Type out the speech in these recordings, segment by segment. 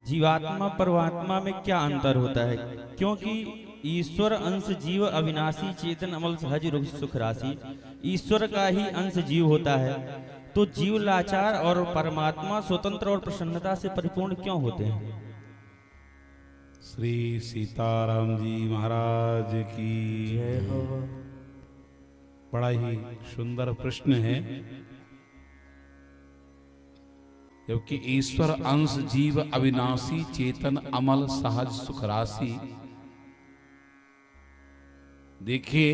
जीवात्मा परमात्मा में क्या अंतर होता है? क्योंकि ईश्वर अंश जीव अविनाशी चेतन अमल सहज रूप सुख राशि, ईश्वर का ही अंश जीव होता है। तो जीव लाचार और परमात्मा स्वतंत्र और प्रसन्नता से परिपूर्ण क्यों होते हैं? श्री सीताराम जी महाराज की जय हो। बड़ा ही सुंदर प्रश्न है। क्योंकि ईश्वर अंश जीव अविनाशी चेतन अमल सहज सुख राशि। देखिए,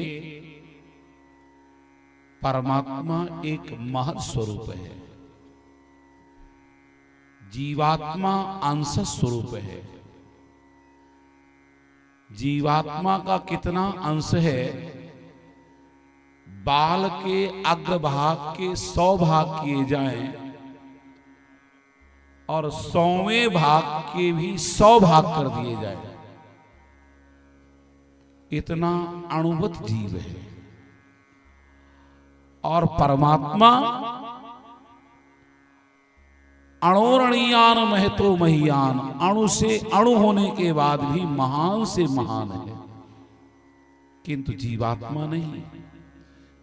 परमात्मा एक महत् स्वरूप है, जीवात्मा अंश स्वरूप है। जीवात्मा का कितना अंश है? बाल के अग्रभाग के 100 भाग किए जाएं और 100वें भाग के भी 100 भाग कर दिए जाए, इतना अणुवत जीव है। और परमात्मा अणोरणीयान महतो महियान, अणु से अणु होने के बाद भी महान से महान है। किंतु जीवात्मा नहीं।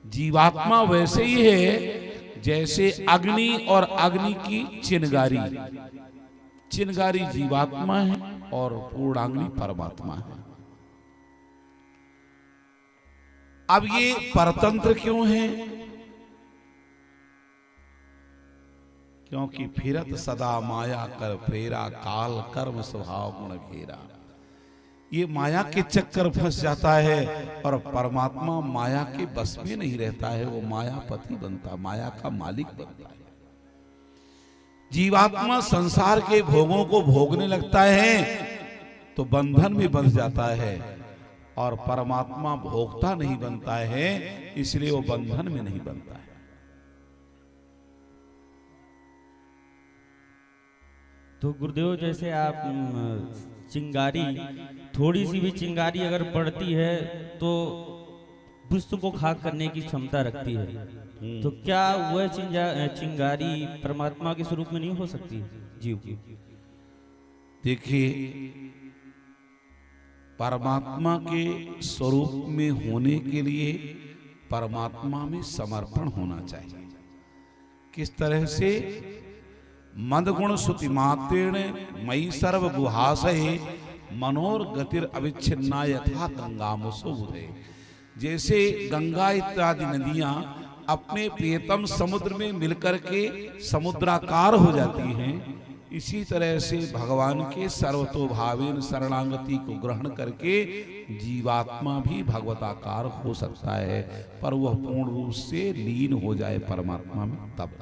जीवात्मा वैसे ही है जैसे अग्नि और अग्नि की चिनगारी। चिनगारी जीवात्मा है और पूर्णाग्नि परमात्मा है। अब ये परतंत्र क्यों है? क्योंकि फिरत सदा माया कर प्रेरा, काल कर्म स्वभाव गुण घेरा। ये माया के चक्कर फंस जाता है और परमात्मा माया के बस में नहीं रहता है। वो मायापति बनता, माया का मालिक बनता है। जीवात्मा संसार के भोगों को भोगने लगता है तो बंधन में बंध जाता है, और परमात्मा भोगता नहीं बनता है, इसलिए वो बंधन में नहीं बनता है। तो गुरुदेव, जैसे आप चिंगारी, थोड़ी सी भी चिंगारी अगर बढ़ती है तो विश्व को खाक करने की क्षमता रखती है। तो क्या वह चिंगारी परमात्मा के स्वरूप में नहीं हो सकती जीव की? देखिए, परमात्मा के स्वरूप में होने के लिए परमात्मा में समर्पण होना चाहिए। किस तरह से? मदगुण सुति मात्रेण मई सर्व गुहासहे मनोर गतिर अविच्छिन्ना यथा गंगामुसो बुधे। जैसे गंगा इत्यादि नदियां अपने प्रियतम समुद्र में मिलकर के समुद्राकार हो जाती हैं, इसी तरह से भगवान के सर्वतोभावेन शरणागति को ग्रहण करके जीवात्मा भी भगवताकार हो सकता है, पर वह पूर्ण रूप से लीन हो जाए परमात्मा में तब।